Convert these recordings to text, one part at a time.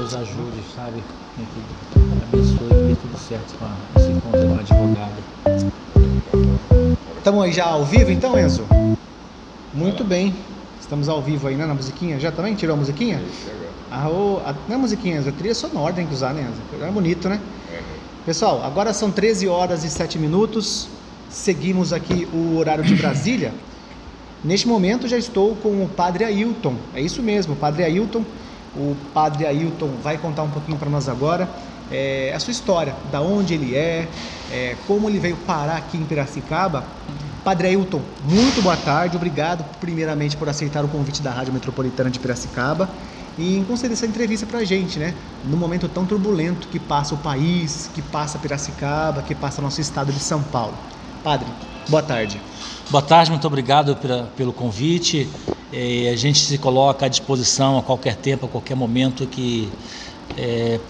Deus ajude, sabe? Que abençoe, que dê tudo certo com esse encontro com o advogado. Estamos aí já ao vivo então, Enzo? Muito bem. Estamos ao vivo aí, né? Na musiquinha. Já também? Tirou a musiquinha? Não é musiquinha, Enzo. A trilha sonora tem que usar, né, Enzo? É bonito, né? Pessoal, agora são 13 horas e 7 minutos. Seguimos aqui o horário de Brasília. Neste momento já estou com o Padre Ailton. É isso mesmo, o Padre Ailton. O Padre Ailton vai contar um pouquinho para nós agora a sua história, da onde ele como ele veio parar aqui em Piracicaba. Padre Ailton, muito boa tarde, obrigado primeiramente por aceitar o convite da Rádio Metropolitana de Piracicaba e em conceder essa entrevista para a gente, né? No momento tão turbulento que passa o país, que passa Piracicaba, que passa nosso estado de São Paulo. Padre, boa tarde. Boa tarde, muito obrigado pelo convite. A gente se coloca à disposição a qualquer tempo, a qualquer momento que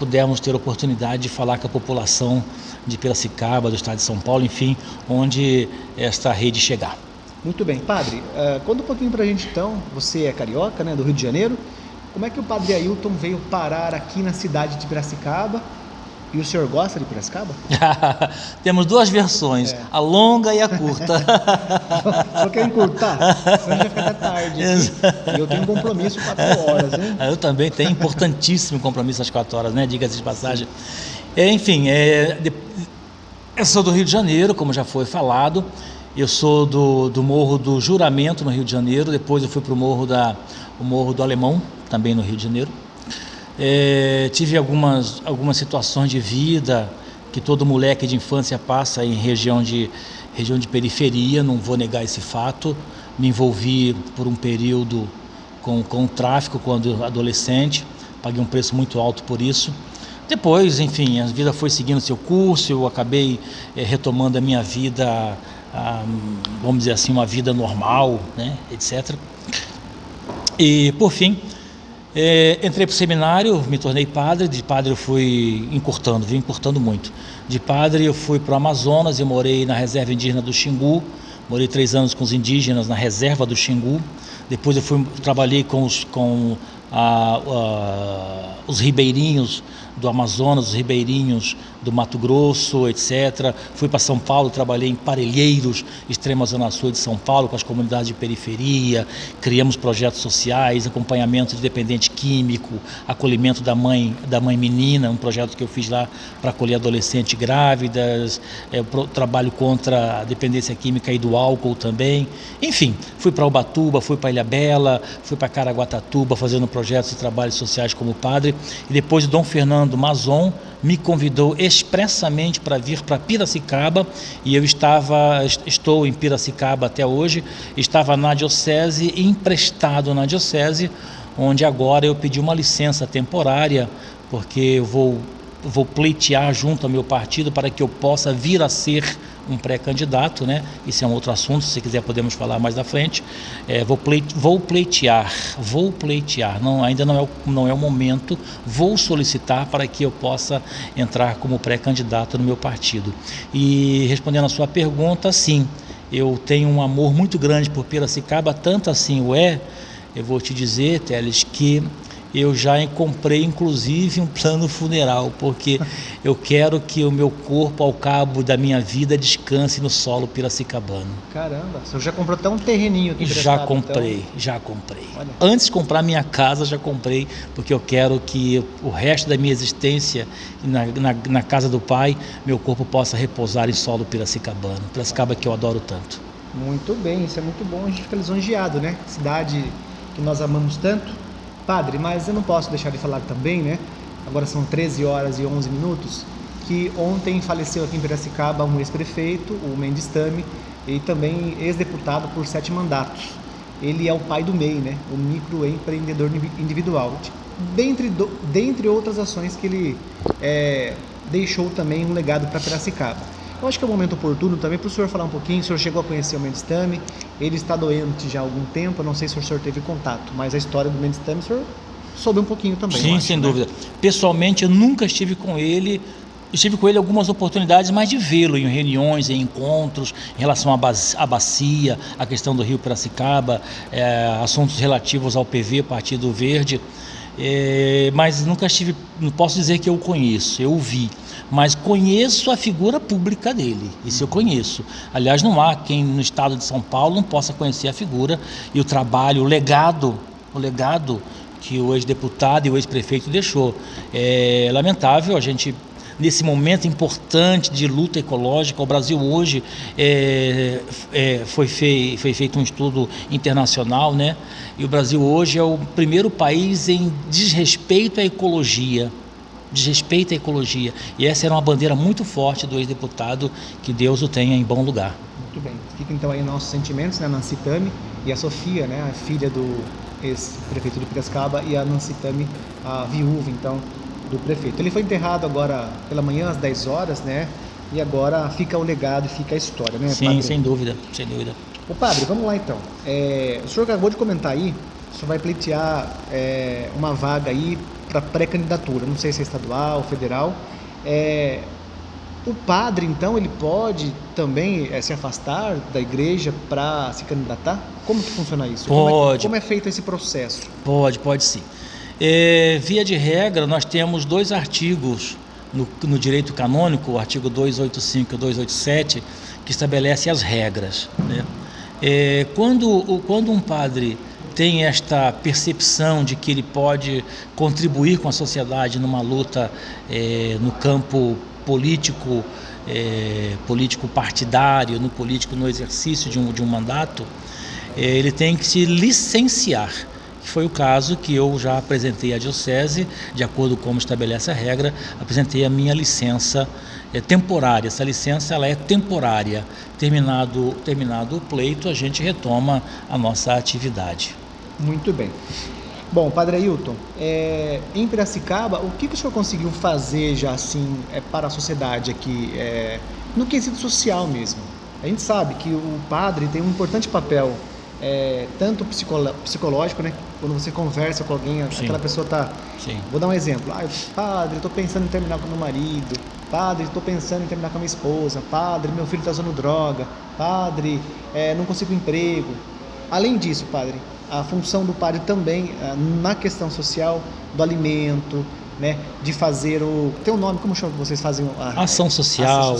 pudermos ter oportunidade de falar com a população de Piracicaba, do estado de São Paulo, enfim, onde esta rede chegar. Muito bem. Padre, conta um pouquinho pra gente então, você é carioca, né, do Rio de Janeiro, como é que o Padre Ailton veio parar aqui na cidade de Piracicaba? E o senhor gosta de Piracicaba? Temos duas versões, a longa e a curta. Só quer encurtar? Senão já fica até tarde. E eu tenho um compromisso 4 horas, hein? Eu também tenho importantíssimo compromisso às 4 horas, né? Diga-se de passagem. Enfim, eu sou do Rio de Janeiro, como já foi falado. Eu sou do Morro do Juramento, no Rio de Janeiro. Depois eu fui para o Morro do Alemão, também no Rio de Janeiro. Tive algumas situações de vida que todo moleque de infância passa em região de periferia, não vou negar esse fato. Me envolvi por um período com o tráfico quando adolescente, paguei um preço muito alto por isso. Depois, enfim, a vida foi seguindo seu curso, eu acabei retomando a minha vida, vamos dizer assim, uma vida normal, né, etc. E, por fim, entrei para o seminário, me tornei padre. De padre eu fui vim encurtando muito. De padre eu fui para o Amazonas, eu morei na reserva indígena do Xingu, morei 3 anos com os indígenas na reserva do Xingu. Depois eu trabalhei com os ribeirinhos do Amazonas, os ribeirinhos do Mato Grosso, etc. Fui para São Paulo, trabalhei em Parelheiros, extrema zona sul de São Paulo, com as comunidades de periferia, criamos projetos sociais, acompanhamento de dependente químico, acolhimento da mãe menina, um projeto que eu fiz lá para acolher adolescentes grávidas, trabalho contra a dependência química e do álcool também. Enfim, fui para Ubatuba, fui para Ilhabela, fui para Caraguatatuba, fazendo projetos e trabalhos sociais como padre, e depois o Dom Fernando Mazon me convidou expressamente para vir para Piracicaba, e eu estou em Piracicaba até hoje, estava na diocese, emprestado na diocese, onde agora eu pedi uma licença temporária, porque eu vou pleitear junto ao meu partido para que eu possa vir a ser um pré-candidato, né? Isso é um outro assunto, se quiser podemos falar mais à frente. Vou pleitear, ainda não é o momento, vou solicitar para que eu possa entrar como pré-candidato no meu partido. E respondendo a sua pergunta, sim, eu tenho um amor muito grande por Piracicaba, tanto assim eu vou te dizer, Teles, que eu já comprei inclusive um plano funeral, porque eu quero que o meu corpo, ao cabo da minha vida, descanse no solo piracicabano. Caramba, você já comprou até um terreninho aqui em Piracicaba? Já comprei. Olha. Antes de comprar minha casa, já comprei, porque eu quero que o resto da minha existência, na casa do Pai, meu corpo possa repousar em solo piracicabano. Piracicaba que eu adoro tanto. Muito bem, isso é muito bom, a gente fica lisonjeado, né? Cidade que nós amamos tanto. Padre, mas eu não posso deixar de falar também, né? Agora são 13 horas e 11 minutos, que ontem faleceu aqui em Piracicaba um ex-prefeito, o Mendes Tami, e também ex-deputado por 7 mandatos. Ele é o pai do MEI, né? O microempreendedor individual. Dentre outras ações que ele deixou também um legado para Piracicaba. Eu acho que é um momento oportuno também para o senhor falar um pouquinho. O senhor chegou a conhecer o Mendes Tami, ele está doente já há algum tempo, eu não sei se o senhor teve contato, mas a história do Mendes Tami o senhor soube um pouquinho também. Sim, sem dúvida. Pessoalmente eu nunca estive com ele, algumas oportunidades, mas de vê-lo em reuniões, em encontros, em relação à bacia, a questão do Rio Piracicaba, assuntos relativos ao PV, Partido Verde. mas nunca estive, não posso dizer que eu conheço, eu o vi, mas conheço a figura pública dele, isso eu conheço. Aliás, não há quem no estado de São Paulo não possa conhecer a figura e o trabalho, o legado que o ex-deputado e o ex-prefeito deixou. É lamentável a gente, nesse momento importante de luta ecológica, o Brasil hoje foi feito um estudo internacional, né? E o Brasil hoje é o primeiro país em desrespeito à ecologia. Desrespeito à ecologia. E essa era uma bandeira muito forte do ex-deputado, que Deus o tenha em bom lugar. Muito bem. Fica então aí nossos sentimentos, né? Nancy Tami e a Sofia, né? A filha do ex-prefeito de Piracicaba, e a Nancy Tami, a viúva, então, do prefeito. Ele foi enterrado agora pela manhã às 10 horas, né? E agora fica o legado e fica a história, né, sim, padre? sem dúvida, sem dúvida. Ô padre, vamos lá então. O senhor acabou de comentar aí, o senhor vai pleitear uma vaga aí para pré-candidatura, não sei se é estadual, federal. O padre, então, ele pode também se afastar da igreja para se candidatar? Como que funciona isso? Pode. Como é feito esse processo? Pode sim. Via de regra, nós temos 2 artigos no direito canônico, o artigo 285 e 287, que estabelece as regras, né? Quando um padre tem esta percepção de que ele pode contribuir com a sociedade numa luta no campo político partidário, no exercício de um mandato, ele tem que se licenciar. Foi o caso que eu já apresentei à diocese, de acordo com como estabelece a regra, apresentei a minha licença temporária. Essa licença ela é temporária. Terminado o pleito, a gente retoma a nossa atividade. Muito bem. Bom, Padre Ailton, em Piracicaba, o que o senhor conseguiu fazer já assim para a sociedade aqui, no quesito social mesmo? A gente sabe que o padre tem um importante papel, tanto psicológico, né? Quando você conversa com alguém, Sim. aquela pessoa tá... Sim. Vou dar um exemplo. Padre, eu estou pensando em terminar com meu marido. Padre, estou pensando em terminar com a minha esposa. Padre, meu filho está usando droga. Padre, não consigo emprego. Além disso, padre, a função do padre também na questão social, do alimento, né, de fazer tem um nome, como chama que vocês fazem? Ação social,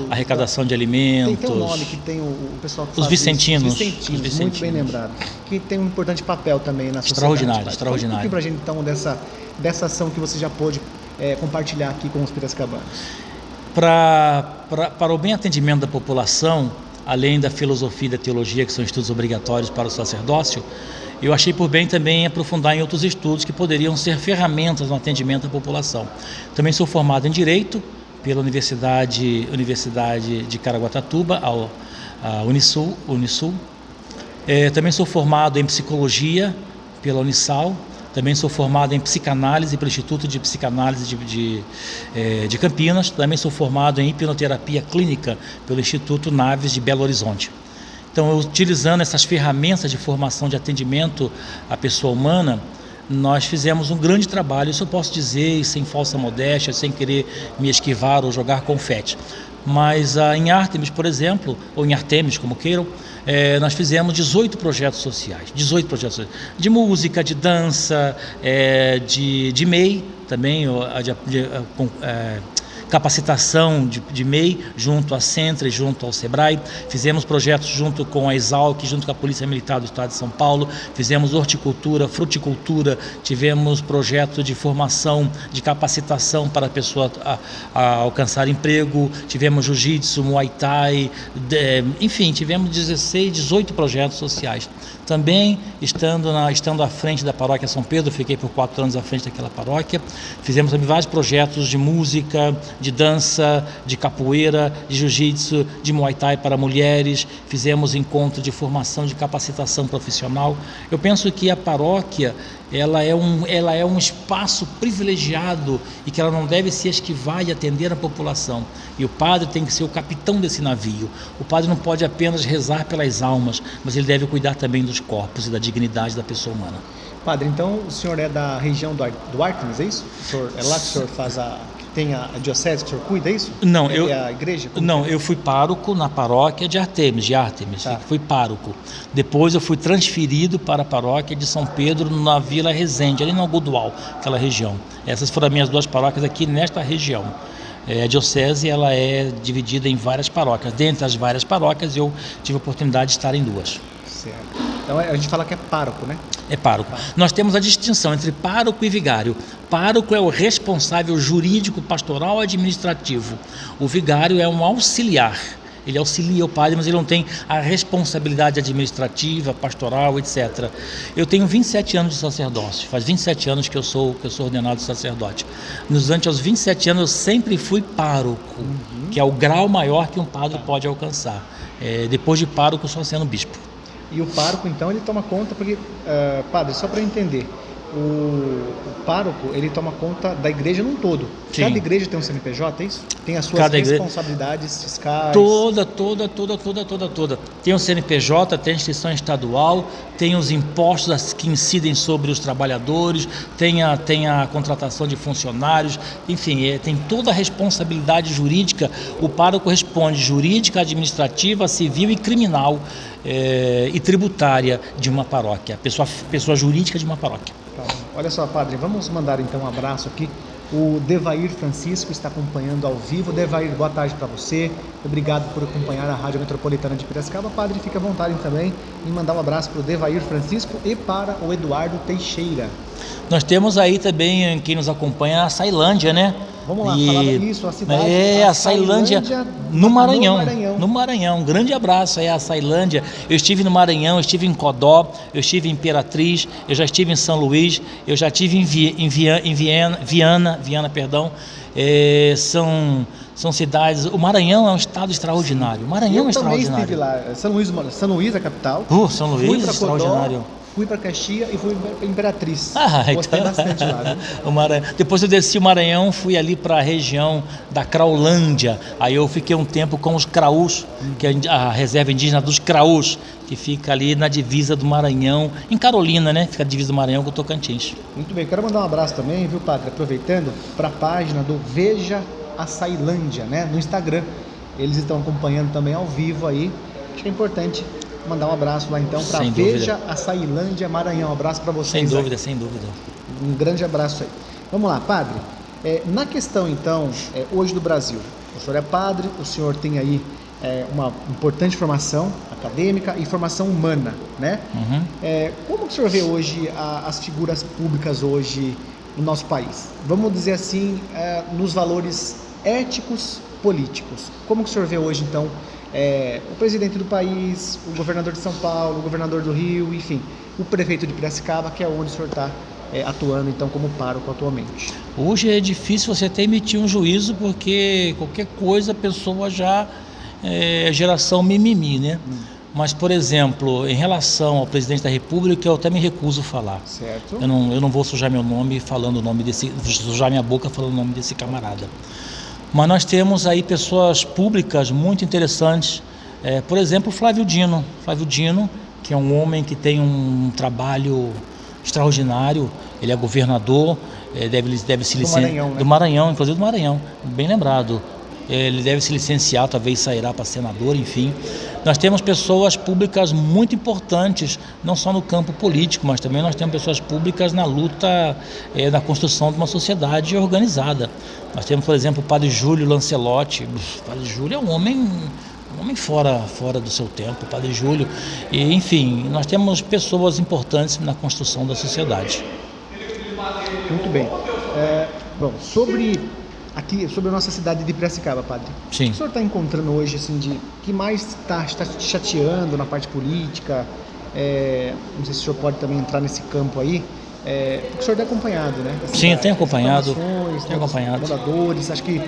arrecadação de alimentos. Tem um nome que tem o pessoal que os faz vicentinos. Os vicentinos, muito bem lembrado. Que tem um importante papel também na sociedade. Extraordinário. Fala um pouquinho pra gente então dessa ação que você já pôde compartilhar aqui com os piracicabanos. Para o bem atendimento da população, além da filosofia e da teologia, que são estudos obrigatórios para o sacerdócio, eu achei por bem também aprofundar em outros estudos que poderiam ser ferramentas no atendimento à população. Também sou formado em Direito pela Universidade de Caraguatatuba, a Unisul. Também sou formado em Psicologia pela Unisal. Também sou formado em Psicanálise pelo Instituto de Psicanálise de Campinas. Também sou formado em Hipnoterapia Clínica pelo Instituto Naves de Belo Horizonte. Então, utilizando essas ferramentas de formação de atendimento à pessoa humana, nós fizemos um grande trabalho, isso eu posso dizer, sem falsa modéstia, sem querer me esquivar ou jogar confete. Mas em Ártemis, por exemplo, ou em Artemis, como queiram, nós fizemos 18 projetos sociais, de música, de dança, de MEI também, capacitação de MEI junto à Centra e junto ao Sebrae. Fizemos projetos junto com a Exalc, junto com a Polícia Militar do Estado de São Paulo. Fizemos horticultura, fruticultura, tivemos projeto de formação, de capacitação para a pessoa a alcançar emprego, tivemos jiu-jitsu, muay thai, enfim, tivemos 18 projetos sociais. Também, estando à frente da paróquia São Pedro, fiquei por 4 anos à frente daquela paróquia, fizemos também vários projetos de música, de dança, de capoeira, de jiu-jitsu, de muay thai para mulheres, fizemos encontro de formação, de capacitação profissional. Eu penso que a paróquia, ela é um espaço privilegiado e que ela não deve se esquivar e atender a população. E o padre tem que ser o capitão desse navio. O padre não pode apenas rezar pelas almas, mas ele deve cuidar também dos corpos e da dignidade da pessoa humana. Padre, então o senhor é da região do Ártemis, é isso? É lá que o senhor faz tem a diocese que o senhor cuida, é isso? Não, É a igreja? Como Não, que é? eu fui pároco na paróquia de Ártemis, Tá. fui pároco. Depois eu fui transferido para a paróquia de São Pedro, na Vila Resende, ali no Algodual, aquela região. Essas foram as minhas 2 paróquias aqui nesta região. A diocese ela é dividida em várias paróquias. Dentre as várias paróquias, eu tive a oportunidade de estar em 2. Certo. Então a gente fala que é pároco, né? É pároco. Nós temos a distinção entre pároco e vigário. Pároco é o responsável jurídico, pastoral, administrativo. O vigário é um auxiliar. Ele auxilia o padre, mas ele não tem a responsabilidade administrativa, pastoral, etc. Eu tenho 27 anos de sacerdócio. Faz 27 anos que eu sou ordenado sacerdote. Durante os 27 anos eu sempre fui pároco, que é o grau maior que um padre pode alcançar. Depois de pároco, só sendo bispo. E o pároco, então, ele toma conta, porque, padre, só para eu entender, o pároco, ele toma conta da igreja num todo. Sim. Cada igreja tem um CNPJ, é isso? Tem as suas Cada igreja- responsabilidades fiscais. Toda. Tem o CNPJ, tem a instituição estadual, tem os impostos que incidem sobre os trabalhadores, tem a contratação de funcionários, enfim, tem toda a responsabilidade jurídica. O pároco responde jurídica, administrativa, civil e criminal e tributária de uma paróquia, pessoa jurídica de uma paróquia. Tá. Olha só, padre, vamos mandar então um abraço aqui. O Devair Francisco está acompanhando ao vivo. Devair, boa tarde para você. Obrigado por acompanhar a Rádio Metropolitana de Piracicaba. Padre, fica à vontade também em mandar um abraço para o Devair Francisco e para o Eduardo Teixeira. Nós temos aí também, quem nos acompanha, a Sailândia, né? Vamos lá, falar isso, a cidade. A Sailândia no Maranhão. Maranhão. No Maranhão. Um grande abraço aí à Sailândia. Eu estive no Maranhão, eu estive em Codó, eu estive em Imperatriz, eu já estive em São Luís, eu já estive em Viana, são cidades. O Maranhão é um estado extraordinário. O Maranhão é Eu também extraordinário. estive lá. São Luís, a capital. São Fui Luís, para extraordinário. Codó, fui para Caxias e fui para Imperatriz. Gostei Então, bastante lá, viu? o Maranhão. Depois eu desci o Maranhão, fui ali para a região da Craulândia. Aí eu fiquei um tempo com os Craús, que é a reserva indígena dos Craús, que fica ali na divisa do Maranhão, em Carolina, né? Fica a divisa do Maranhão com o Tocantins. Muito bem, quero mandar um abraço também, viu, padre? Aproveitando, para a página do Veja a Sailândia, né? No Instagram. Eles estão acompanhando também ao vivo aí. Acho que é importante mandar um abraço lá então para Sem dúvida. Veja a Sailândia Maranhão. Um abraço para vocês. Sem aí. dúvida, sem dúvida. Um grande abraço aí. Vamos lá, padre. Na questão então, hoje do Brasil, o senhor é padre, o senhor tem aí uma importante formação acadêmica e formação humana, né? Uhum. Como que o senhor vê hoje as figuras públicas hoje no nosso país? Vamos dizer assim, nos valores éticos políticos. Como que o senhor vê hoje então o presidente do país, o governador de São Paulo, o governador do Rio, enfim, o prefeito de Piracicaba, que é onde o senhor está atuando então como pároco atualmente? Hoje é difícil você até emitir um juízo, porque qualquer coisa a pessoa já é geração mimimi, né? Mas, por exemplo, em relação ao presidente da República, eu até me recuso a falar. Certo. Eu não vou sujar meu nome falando o nome sujar minha boca falando o nome desse camarada. Mas nós temos aí pessoas públicas muito interessantes. Por exemplo, Flávio Dino, que é um homem que tem um trabalho extraordinário. Ele é governador, deve se licenciar Maranhão, né? do Maranhão, inclusive do Maranhão, bem lembrado. Ele deve se licenciar, talvez sairá para senador, enfim. Nós temos pessoas públicas muito importantes, não só no campo político, mas também nós temos pessoas públicas na luta da construção de uma sociedade organizada. Nós temos, por exemplo, o padre Júlio Lancelotti. O padre Júlio é um homem fora do seu tempo, o padre Júlio. E, enfim, nós temos pessoas importantes na construção da sociedade. Muito bem. Bom, sobre a nossa cidade de Piracicaba, padre. Sim. O que o senhor está encontrando hoje, assim, que mais está te chateando na parte política? Não sei se o senhor pode também entrar nesse campo aí. Porque o senhor tem acompanhado, né? Sim, eu tenho acompanhado. Tenho acompanhado. Moradores, acho que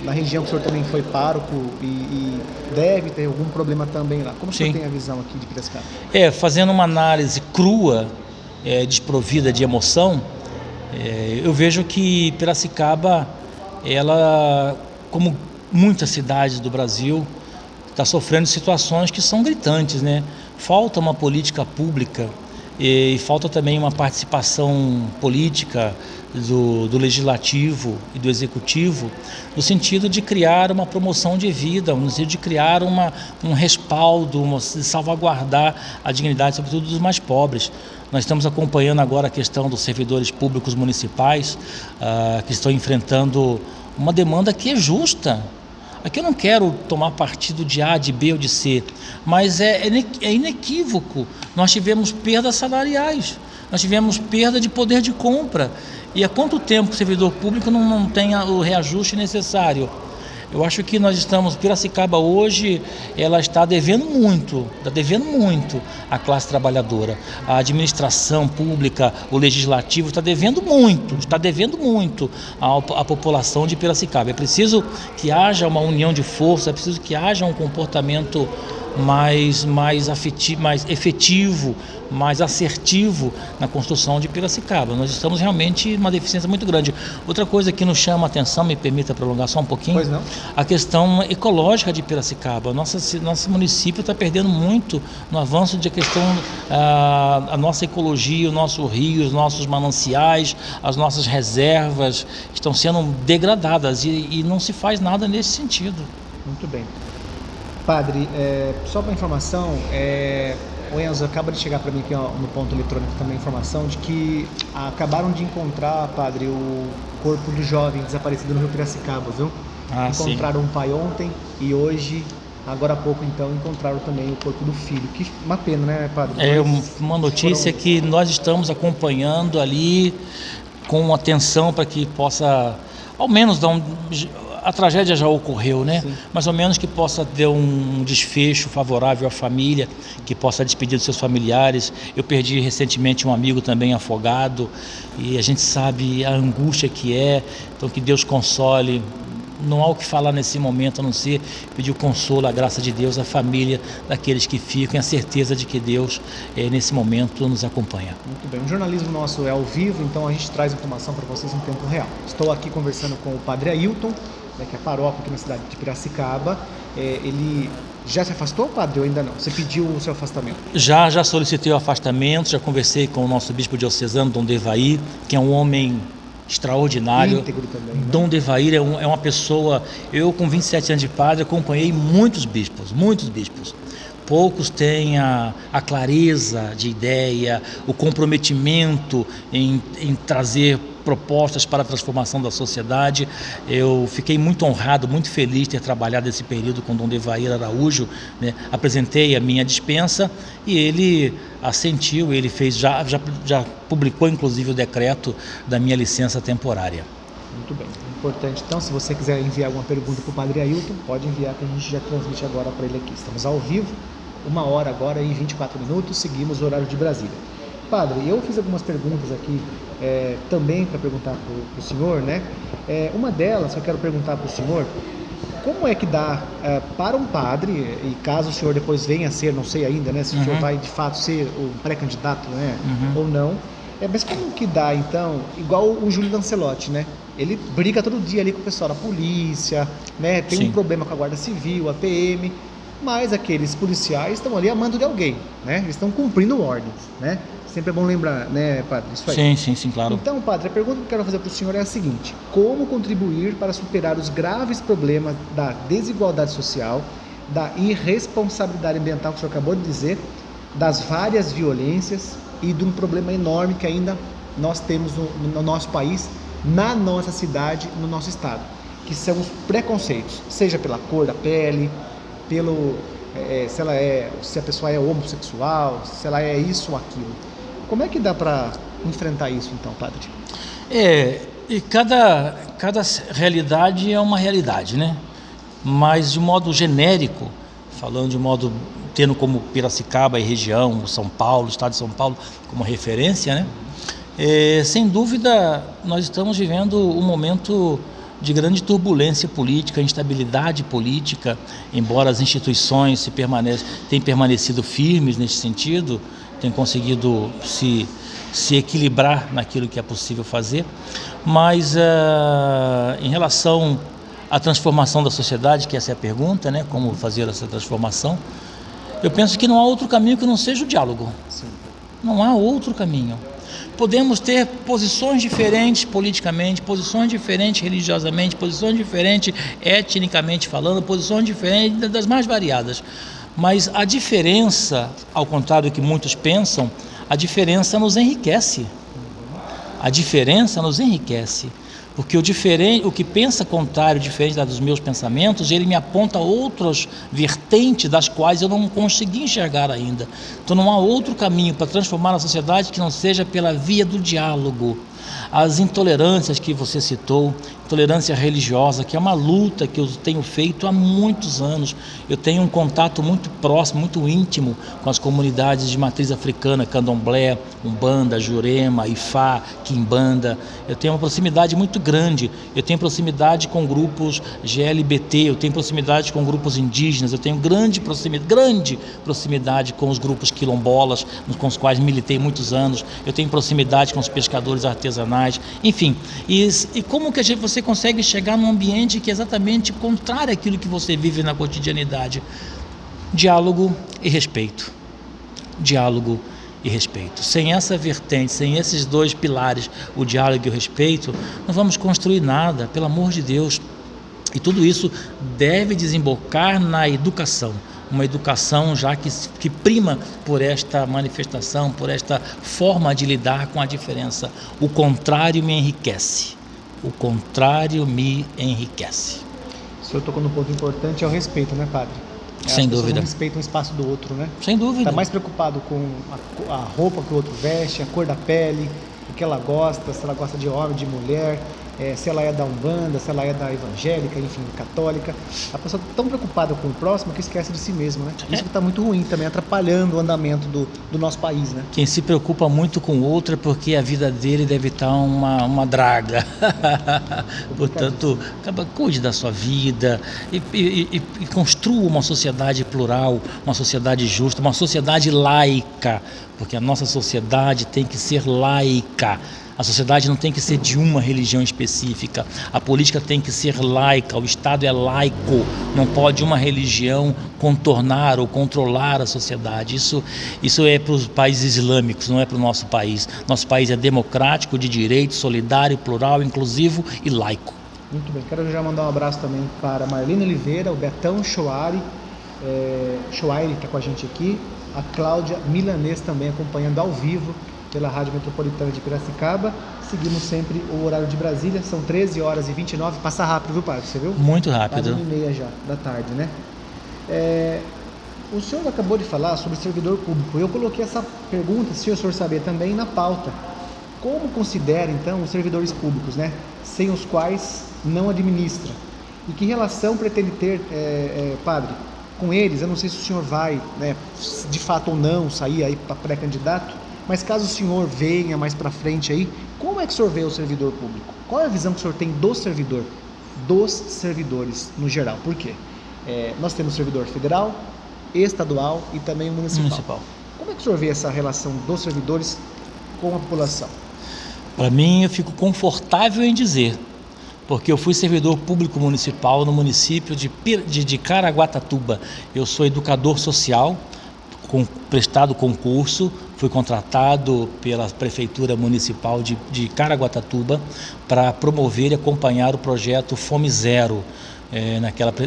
na região que o senhor também foi pároco e deve ter algum problema também lá. Como o senhor tem a visão aqui de Piracicaba? Fazendo uma análise crua, desprovida de emoção, eu vejo que Piracicaba, ela, como muitas cidades do Brasil, está sofrendo situações que são gritantes, né? Falta uma política pública e falta também uma participação política do legislativo e do executivo, no sentido de criar uma promoção de vida, no sentido de criar um respaldo, de salvaguardar a dignidade, sobretudo dos mais pobres. Nós estamos acompanhando agora a questão dos servidores públicos municipais, que estão enfrentando uma demanda que é justa. Aqui eu não quero tomar partido de A, de B ou de C, mas é inequívoco. Nós tivemos perdas salariais, nós tivemos perda de poder de compra. E há quanto tempo o servidor público não tem o reajuste necessário? Eu acho que nós estamos, Piracicaba hoje, ela está devendo muito à classe trabalhadora. A administração pública, o legislativo está devendo muito à população de Piracicaba. É preciso que haja uma união de força, é preciso que haja um comportamento mais efetivo, mais assertivo na construção de Piracicaba. Nós estamos realmente numa deficiência muito grande. Outra coisa que nos chama a atenção, me permita prolongar só um pouquinho, Pois não. a questão ecológica de Piracicaba. Nosso município está perdendo muito no avanço de questão, a nossa ecologia, o nosso rio, os nossos mananciais, as nossas reservas estão sendo degradadas e não se faz nada nesse sentido. Muito bem. Padre, só para informação, o Enzo acaba de chegar para mim aqui no ponto eletrônico também a informação de que acabaram de encontrar, padre, o corpo do jovem desaparecido no Rio Piracicaba, viu? Encontraram um pai ontem e hoje, agora há pouco então, encontraram também o corpo do filho. Que uma pena, né, padre? É uma notícia que nós estamos acompanhando ali com atenção para que possa, ao menos, dar a tragédia já ocorreu, né? Sim. Mais ou menos que possa ter um desfecho favorável à família, que possa despedir dos seus familiares. Eu perdi recentemente um amigo também afogado e a gente sabe a angústia que é, então que Deus console. Não há o que falar nesse momento a não ser pedir o consolo, a graça de Deus à família daqueles que ficam e a certeza de que Deus nesse momento nos acompanha. Muito bem, o jornalismo nosso é ao vivo, então a gente traz informação para vocês em tempo real. Estou aqui conversando com o padre Ailton, que é paróquio aqui na cidade de Piracicaba. Ele já se afastou, padre, ou ainda não? Você pediu o seu afastamento? Já solicitei o afastamento, já conversei com o nosso bispo diocesano, Dom Devair, que é um homem extraordinário. Íntegro também, né? Dom Devair é uma pessoa, eu com 27 anos de padre acompanhei muitos bispos. Poucos têm a clareza de ideia, o comprometimento em trazer propostas para a transformação da sociedade. Eu fiquei muito honrado, muito feliz de ter trabalhado esse período com Dom Devair Araújo, né? Apresentei a minha dispensa e ele assentiu, ele fez, já publicou inclusive o decreto da minha licença temporária. Muito bem, importante. Então, se você quiser enviar alguma pergunta para o padre Ailton, pode enviar, que a gente já transmite agora para ele aqui. Estamos ao vivo, 1h agora e 24 minutos, seguimos o horário de Brasília. Padre, eu fiz algumas perguntas aqui também para perguntar para o senhor, né? Uma delas, eu quero perguntar para o senhor, como é que dá para um padre, e caso o senhor depois venha a ser, não sei ainda, né? Se o senhor vai de fato ser o pré-candidato, né? Ou não. Mas como que dá, então, igual o Júlio Lancelotti, né? Ele briga todo dia ali com o pessoal da polícia, né? Tem Sim. um problema com a Guarda Civil, a PM, mas aqueles policiais estão ali a mando de alguém, né? Eles estão cumprindo ordens, né? Sempre é bom lembrar, né, padre? Isso aí. Sim, claro. Então, padre, a pergunta que eu quero fazer para o senhor é a seguinte: como contribuir para superar os graves problemas da desigualdade social, da irresponsabilidade ambiental que o senhor acabou de dizer, das várias violências e de um problema enorme que ainda nós temos no nosso país, na nossa cidade, no nosso estado, que são os preconceitos, seja pela cor da pele, se a pessoa é homossexual, se ela é isso ou aquilo. Como é que dá para enfrentar isso, então, padre? E cada realidade é uma realidade, né? Mas de modo genérico, falando de modo, tendo como Piracicaba e região, São Paulo, estado de São Paulo como referência, né? Sem dúvida, nós estamos vivendo um momento de grande turbulência política, instabilidade política, embora as instituições tenham permanecido firmes nesse sentido, têm conseguido se equilibrar naquilo que é possível fazer, mas em relação à transformação da sociedade, que essa é a pergunta, né? Como fazer essa transformação, eu penso que não há outro caminho que não seja o diálogo. Sim. Não há outro caminho. Podemos ter posições diferentes politicamente, posições diferentes religiosamente, posições diferentes etnicamente falando, posições diferentes das mais variadas. Mas a diferença, ao contrário do que muitos pensam, a diferença nos enriquece. A diferença nos enriquece. Porque o que pensa contrário, diferente dos meus pensamentos, ele me aponta outras vertentes das quais eu não consegui enxergar ainda. Então não há outro caminho para transformar a sociedade que não seja pela via do diálogo. As intolerâncias que você citou, intolerância religiosa, que é uma luta que eu tenho feito há muitos anos. Eu tenho um contato muito próximo, muito íntimo com as comunidades de matriz africana, Candomblé, Umbanda, Jurema, Ifá, Quimbanda. Eu tenho uma proximidade muito grande. Eu tenho proximidade com grupos GLBT, eu tenho proximidade com grupos indígenas, eu tenho grande proximidade com os grupos quilombolas, com os quais militei muitos anos. Eu tenho proximidade com os pescadores artesanais, enfim. E como que você consegue chegar num ambiente que é exatamente contrário àquilo que você vive na cotidianidade? Diálogo e respeito. Diálogo e respeito. Sem essa vertente, sem esses dois pilares, o diálogo e o respeito, não vamos construir nada, pelo amor de Deus. E tudo isso deve desembocar na educação. Uma educação já que prima por esta manifestação, por esta forma de lidar com a diferença. O contrário me enriquece. O contrário me enriquece. O senhor tocou num ponto importante, é o respeito, né, padre? Sem dúvida. Não respeitam o espaço do outro, né? Sem dúvida. Está mais preocupado com a roupa que o outro veste, a cor da pele, o que ela gosta, se ela gosta de homem, de mulher, se ela é da Umbanda, se ela é da evangélica, enfim, católica. A pessoa está tão preocupada com o próximo que esquece de si mesma, né? Isso que está muito ruim também, atrapalhando o andamento do nosso país, né? Quem se preocupa muito com o outro é porque a vida dele deve estar uma draga. Portanto, cuide da sua vida e construa uma sociedade plural, uma sociedade justa, uma sociedade laica, porque a nossa sociedade tem que ser laica. A sociedade não tem que ser de uma religião específica. A política tem que ser laica, o Estado é laico. Não pode uma religião contornar ou controlar a sociedade. Isso é para os países islâmicos, não é para o nosso país. Nosso país é democrático, de direito, solidário, plural, inclusivo e laico. Muito bem. Quero já mandar um abraço também para Marlene Oliveira, o Betão Choari está com a gente aqui. A Cláudia Milanês também acompanhando ao vivo pela Rádio Metropolitana de Piracicaba. Seguimos sempre o horário de Brasília, são 13h29, passa rápido, viu, padre? Você viu? Muito rápido. 1h30 já, da tarde, né? O senhor acabou de falar sobre servidor público. Eu coloquei essa pergunta, se o senhor saber também, na pauta. Como considera, então, os servidores públicos, né? Sem os quais não administra? E que relação pretende ter, padre, com eles? Eu não sei se o senhor vai, né, de fato ou não, sair aí para pré-candidato, mas caso o senhor venha mais para frente aí, como é que o senhor vê o servidor público? Qual é a visão que o senhor tem do servidor? Dos servidores no geral? Por quê? Nós temos servidor federal, estadual e também municipal. Como é que o senhor vê essa relação dos servidores com a população? Para mim, eu fico confortável em dizer, porque eu fui servidor público municipal no município de Caraguatatuba. Eu sou educador social, prestado concurso, fui contratado pela Prefeitura Municipal de Caraguatatuba para promover e acompanhar o projeto Fome Zero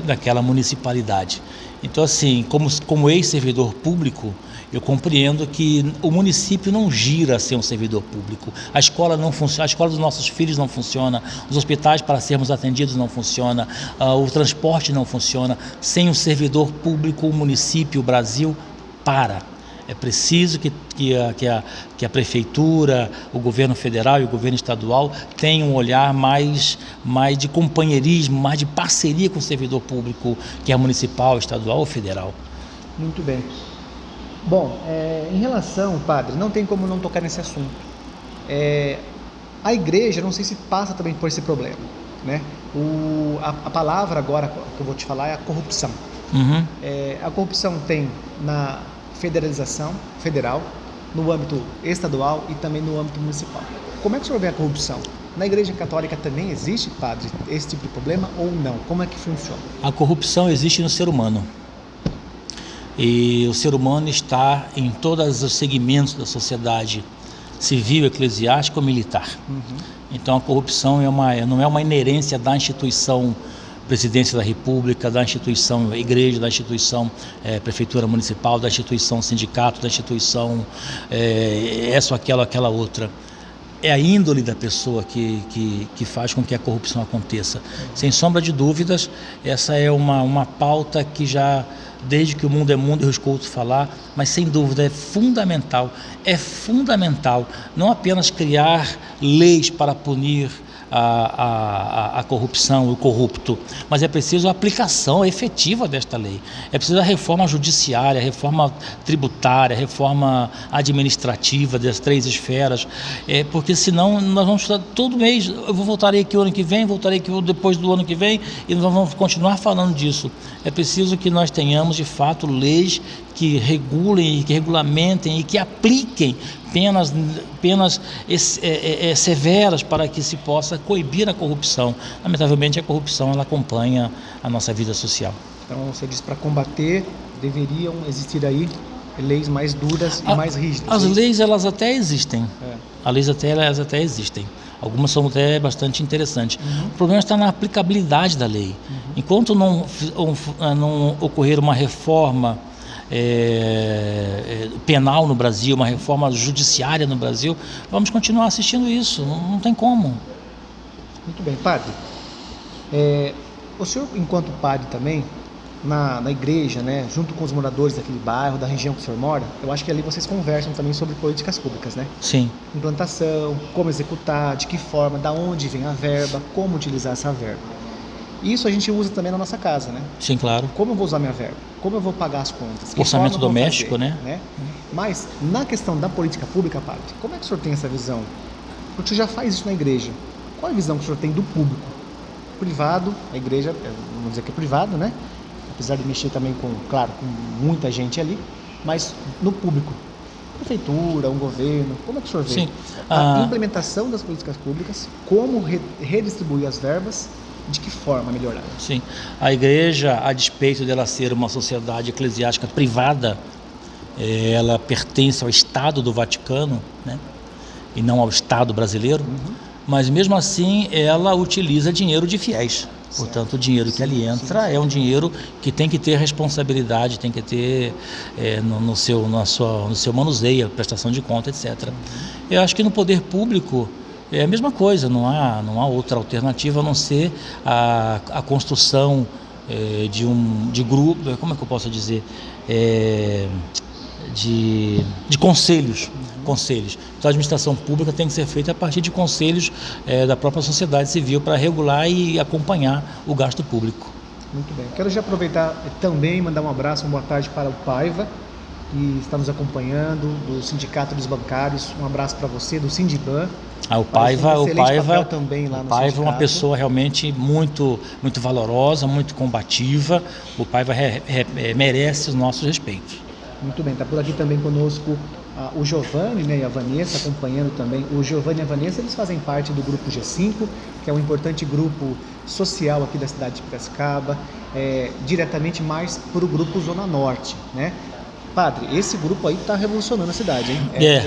naquela municipalidade. Então, assim, como ex-servidor público, eu compreendo que o município não gira sem um servidor público. A escola não funciona, a escola dos nossos filhos não funciona, os hospitais para sermos atendidos não funciona, o transporte não funciona. Sem um servidor público, o município, o Brasil, para. É preciso que a prefeitura, o governo federal e o governo estadual tenham um olhar mais de companheirismo, mais de parceria com o servidor público, que é municipal, estadual ou federal. Muito bem. Bom, em relação, padre, não tem como não tocar nesse assunto. A igreja, não sei se passa também por esse problema, né? A palavra agora que eu vou te falar é a corrupção. Uhum. A corrupção tem na federalização, federal, no âmbito estadual e também no âmbito municipal. Como é que o senhor vê a corrupção? Na Igreja Católica também existe, padre, esse tipo de problema ou não? Como é que funciona? A corrupção existe no ser humano. E o ser humano está em todos os segmentos da sociedade, civil, eclesiástica ou militar. Então a corrupção não é uma inerência da instituição Presidência da República, da instituição Igreja, da instituição Prefeitura Municipal, da instituição Sindicato, da instituição essa ou aquela outra. É a índole da pessoa que faz com que a corrupção aconteça. Sem sombra de dúvidas, essa é uma pauta que já, desde que o mundo é mundo, eu escuto falar, mas sem dúvida é fundamental não apenas criar leis para punir a corrupção, o corrupto, mas é preciso a aplicação efetiva desta lei. É preciso a reforma judiciária, a reforma tributária, a reforma administrativa das 3 esferas, porque senão nós vamos estar todo mês, eu voltarei aqui o ano que vem, voltarei aqui depois do ano que vem, e nós vamos continuar falando disso. É preciso que nós tenhamos de fato leis que regulem, que regulamentem e que apliquem penas severas para que se possa coibir a corrupção. Lamentavelmente a corrupção ela acompanha a nossa vida social. Então você diz, para combater deveriam existir aí leis mais duras e mais rígidas. As leis elas até existem. Elas até existem. Algumas são até bastante interessantes. O problema está na aplicabilidade da lei. Enquanto não ocorrer uma reforma penal no Brasil, uma reforma judiciária no Brasil, vamos continuar assistindo isso, não tem como. Muito bem, padre. O senhor, enquanto padre também, na igreja, né, junto com os moradores daquele bairro, da região que o senhor mora, eu acho que ali vocês conversam também sobre políticas públicas, né? Sim. Implantação, como executar, de que forma, da onde vem a verba, como utilizar essa verba. Isso a gente usa também na nossa casa, né? Sim, claro. Como eu vou usar minha verba? Como eu vou pagar as contas? Orçamento doméstico, fazer, né? Mas, na questão da política pública, padre, como é que o senhor tem essa visão? Porque o senhor já faz isso na igreja. Qual é a visão que o senhor tem do público? Privado, a igreja, vamos dizer que é privado, né? Apesar de mexer também com muita gente ali, mas no público. Prefeitura, um governo, como é que o senhor vê? Sim. A implementação das políticas públicas, como redistribuir as verbas, de que forma melhorar? Sim, a igreja, a despeito dela ser uma sociedade eclesiástica privada, ela pertence ao Estado do Vaticano, né? E não ao Estado brasileiro, mas mesmo assim ela utiliza dinheiro de fiéis. Portanto, o dinheiro que ali entra é um dinheiro que tem que ter responsabilidade, tem que ter no seu manuseio, prestação de conta, etc. Eu acho que no poder público é a mesma coisa, não há outra alternativa a não ser a construção de grupo, como é que eu posso dizer, de conselhos. Então a administração pública tem que ser feita a partir de conselhos da própria sociedade civil para regular e acompanhar o gasto público. Muito bem. Quero já aproveitar também e mandar um abraço, uma boa tarde para o Paiva, que está nos acompanhando, do Sindicato dos Bancários. Um abraço para você, do Sindiban. O Paiva também lá no é uma pessoa realmente muito, muito valorosa, muito combativa. O Paiva merece os nossos respeitos. Muito bem, está por aqui também conosco o Giovanni, né, e a Vanessa, acompanhando também. O Giovanni e a Vanessa, eles fazem parte do grupo G5, que é um importante grupo social aqui da cidade de Piracicaba, diretamente mais para o grupo Zona Norte, né? Padre, esse grupo aí está revolucionando a cidade, hein?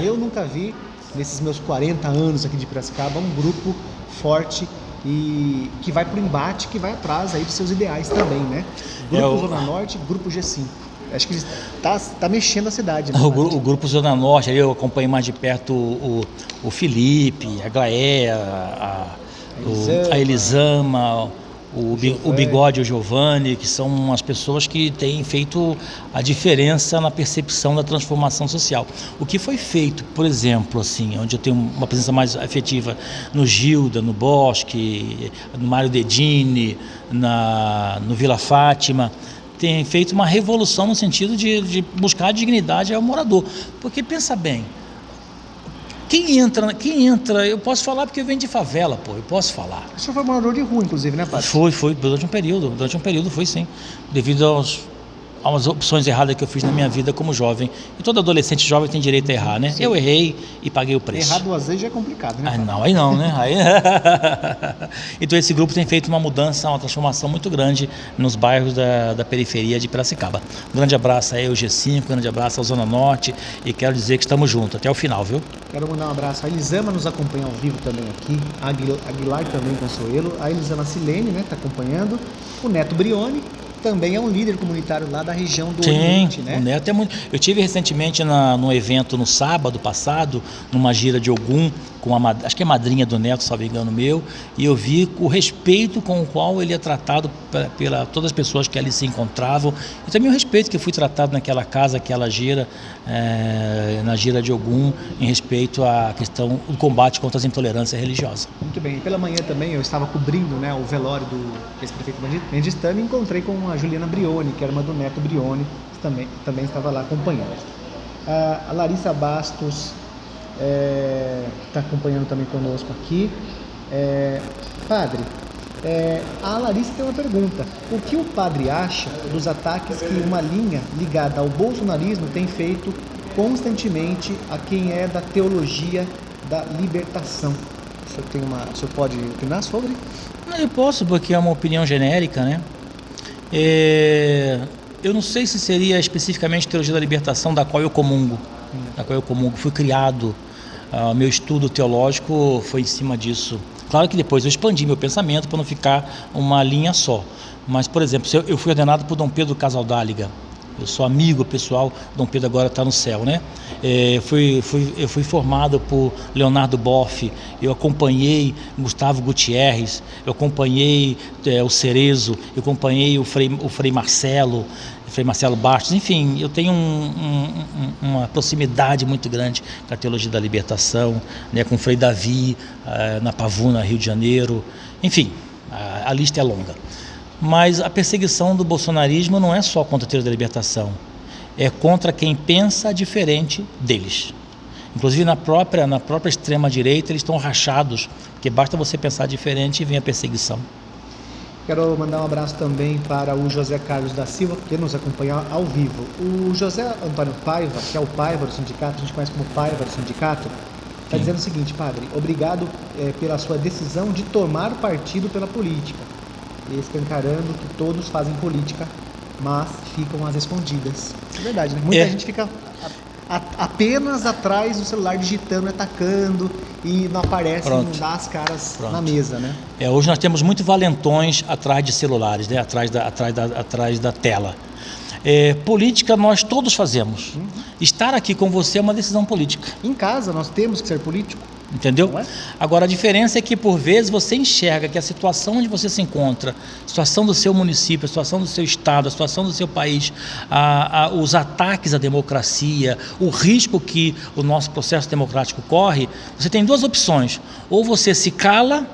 Eu nunca vi, nesses meus 40 anos aqui de Piracicaba, um grupo forte e que vai para o embate, que vai atrás aí dos seus ideais também, né? Grupo Zona Norte, grupo G5. Acho que está mexendo a cidade, né? O grupo Zona Norte, eu acompanho mais de perto o Felipe, a Glaé, a Elisama, o Bigode, o Giovanni, que são as pessoas que têm feito a diferença na percepção da transformação social. O que foi feito, por exemplo, assim, onde eu tenho uma presença mais afetiva, no Gilda, no Bosque, no Mário Dedini, no Vila Fátima, tem feito uma revolução no sentido de buscar a dignidade ao morador. Porque pensa bem, quem entra, eu posso falar porque eu venho de favela, eu posso falar. O senhor foi morador de rua, inclusive, né, padre? Foi, durante um período foi sim, devido as opções erradas que eu fiz na minha vida como jovem. E todo adolescente jovem tem direito a errar, né? Sim. Eu errei e paguei o preço. Errar 2 vezes já é complicado, né? Aí não, né? Então esse grupo tem feito uma mudança, uma transformação muito grande nos bairros da periferia de Piracicaba. Um grande abraço aí ao G5, um grande abraço à Zona Norte e quero dizer que estamos juntos até o final, viu? Quero mandar um abraço. A Elisama nos acompanha ao vivo também aqui, a Aguilar também Consuelo, a Elisama Silene, né, está acompanhando, o Neto Brioni, também é um líder comunitário lá da região do Oriente, né? O Neto é muito... Eu tive recentemente num evento no sábado passado, numa gira de Ogum, com acho que é a madrinha do Neto, salvo engano meu, e eu vi o respeito com o qual ele é tratado pela todas as pessoas que ali se encontravam, e também o respeito que eu fui tratado naquela casa, aquela gira, na gira de Ogum, em respeito à questão do combate contra as intolerâncias religiosas. Muito bem, e pela manhã também eu estava cobrindo, né, o velório do ex-prefeito Mendistano e encontrei com a Juliana Brioni, que era irmã do Neto Brioni, que também estava lá acompanhando. A Larissa Bastos está acompanhando também conosco aqui. Padre, a Larissa tem uma pergunta. O que o padre acha dos ataques que uma linha ligada ao bolsonarismo tem feito constantemente a quem é da teologia da libertação? O senhor pode opinar sobre? Eu posso, porque é uma opinião genérica, né? Eu não sei se seria especificamente teologia da libertação da qual eu comungo. Fui criado, meu estudo teológico foi em cima disso. Claro que depois eu expandi meu pensamento para não ficar uma linha só. Mas, por exemplo, eu fui ordenado por Dom Pedro Casaldáliga. Eu sou amigo pessoal, Dom Pedro agora está no céu, né? Eu fui formado por Leonardo Boff, eu acompanhei Gustavo Gutierrez, eu acompanhei o Cerezo, eu acompanhei o Frei Marcelo Bastos, enfim, eu tenho uma proximidade muito grande com a teologia da libertação, né, com o Frei Davi, na Pavuna, Rio de Janeiro, enfim, a lista é longa. Mas a perseguição do bolsonarismo não é só contra a teologia da libertação, é contra quem pensa diferente deles. Inclusive na própria extrema-direita eles estão rachados, porque basta você pensar diferente e vem a perseguição. Quero mandar um abraço também para o José Carlos da Silva, que nos acompanha ao vivo. O José Antônio Paiva, que é o Paiva do sindicato, a gente conhece como Paiva do sindicato, está dizendo o seguinte: padre, obrigado pela sua decisão de tomar partido pela política, escancarando que todos fazem política, mas ficam às escondidas. É verdade, né? Muita gente fica apenas atrás do celular digitando, atacando e não aparece, não dá as caras na mesa, né? Hoje nós temos muitos valentões atrás de celulares, né? Atrás da tela. Política nós todos fazemos. Estar aqui com você é uma decisão política. Em casa nós temos que ser político. Entendeu? Agora a diferença é que por vezes você enxerga que a situação onde você se encontra, a situação do seu município, a situação do seu estado, a situação do seu país, os ataques à democracia, o risco que o nosso processo democrático corre, você tem duas opções: ou você se cala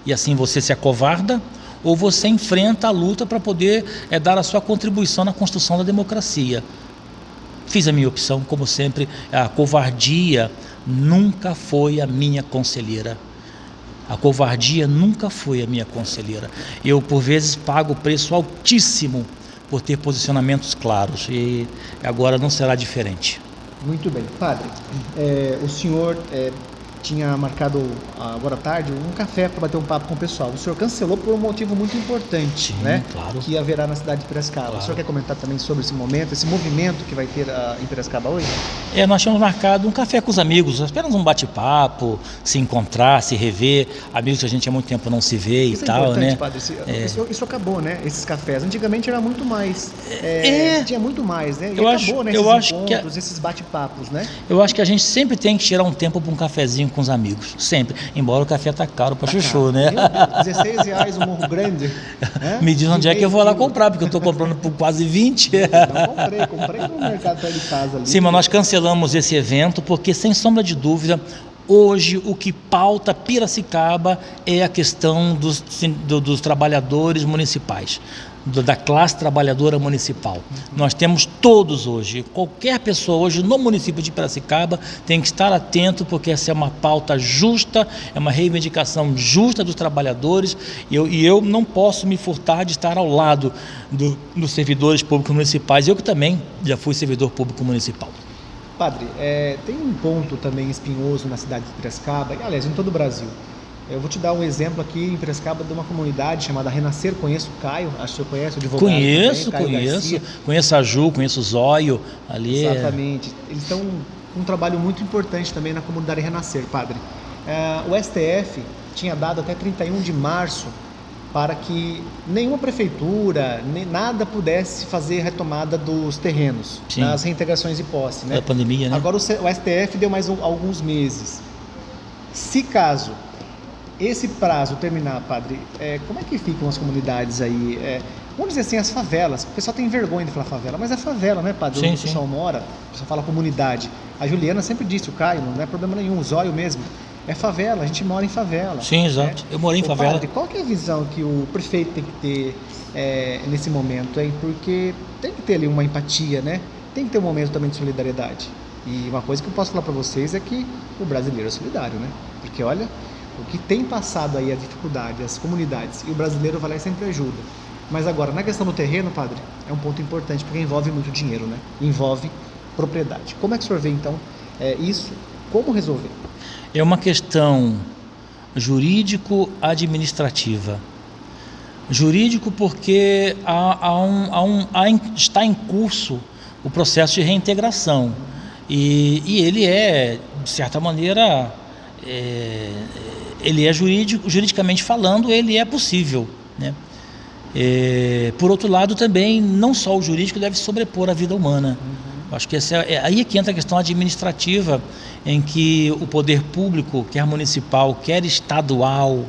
e assim você se acovarda, ou você enfrenta a luta para poder dar a sua contribuição na construção da democracia. Fiz a minha opção, como sempre. A covardia nunca foi a minha conselheira. A covardia nunca foi a minha conselheira. Eu, por vezes, pago preço altíssimo por ter posicionamentos claros, e agora não será diferente. Muito bem. Padre, o senhor tinha marcado agora à tarde um café para bater um papo com o pessoal. O senhor cancelou por um motivo muito importante, né? Claro. Que haverá na cidade de Piracicaba. Claro. O senhor quer comentar também sobre esse momento, esse movimento que vai ter em Piracicaba hoje? Nós tínhamos marcado um café com os amigos, apenas um bate-papo, se encontrar, se rever, amigos que a gente há muito tempo não se vê isso e tal, né? Padre, isso acabou, né? Esses cafés. Antigamente era muito mais. Tinha muito mais, né? E acabou, né? Esses encontros, esses bate-papos, né? Eu acho que a gente sempre tem que tirar um tempo para um cafezinho com os amigos, sempre. Embora o café tá caro para chuchu, né? R$16 o Morro Grande. Né? Me diz onde é que eu vou lá comprar, porque eu estou comprando por quase 20. Não, comprei no mercado perto de casa ali. Sim, mas nós cancelamos esse evento porque, sem sombra de dúvida, hoje o que pauta Piracicaba é a questão dos trabalhadores municipais. da classe trabalhadora municipal. Nós temos todos hoje, qualquer pessoa hoje no município de Piracicaba tem que estar atento, porque essa é uma pauta justa, é uma reivindicação justa dos trabalhadores, e eu não posso me furtar de estar ao lado dos servidores públicos municipais, eu que também já fui servidor público municipal. Padre, tem um ponto também espinhoso na cidade de Piracicaba, e aliás, em todo o Brasil. Eu vou te dar um exemplo aqui em Piracicaba de uma comunidade chamada Renascer. Conheço o Caio, acho que você conhece, o advogado. Conheço a Ju, conheço o Zóio ali. Exatamente. Eles estão com um trabalho muito importante também na comunidade Renascer, padre. O STF tinha dado até 31 de março para que nenhuma prefeitura, nem nada pudesse fazer retomada dos terrenos, sim, nas reintegrações de posse, né? Da pandemia, né? Agora o STF deu mais alguns meses. Se caso esse prazo terminar, padre, como é que ficam as comunidades aí? Vamos dizer assim, as favelas. O pessoal tem vergonha de falar favela, mas é favela, né, padre? Sim, onde o pessoal mora, o pessoal fala comunidade. A Juliana sempre disse, o Caio, não é problema nenhum, o Zóio mesmo. É favela, a gente mora em favela. Sim, exato. Eu morei em favela. Padre, qual que é a visão que o prefeito tem que ter nesse momento, hein? Porque tem que ter ali uma empatia, né? Tem que ter um momento também de solidariedade. E uma coisa que eu posso falar para vocês é que o brasileiro é solidário, né? Porque olha, o que tem passado aí, a dificuldade, as comunidades, e o brasileiro vai lá e sempre ajuda. Mas agora, na questão do terreno, padre, é um ponto importante, porque envolve muito dinheiro, né? Envolve propriedade. Como é que o senhor vê, então, isso? Como resolver? É uma questão jurídico-administrativa. Jurídico porque está em curso o processo de reintegração. E ele de certa maneira, ele é juridicamente falando, ele é possível, né? Por outro lado, também, não só o jurídico deve sobrepor a vida humana. Acho que aí é que entra a questão administrativa, em que o poder público, quer municipal, quer estadual,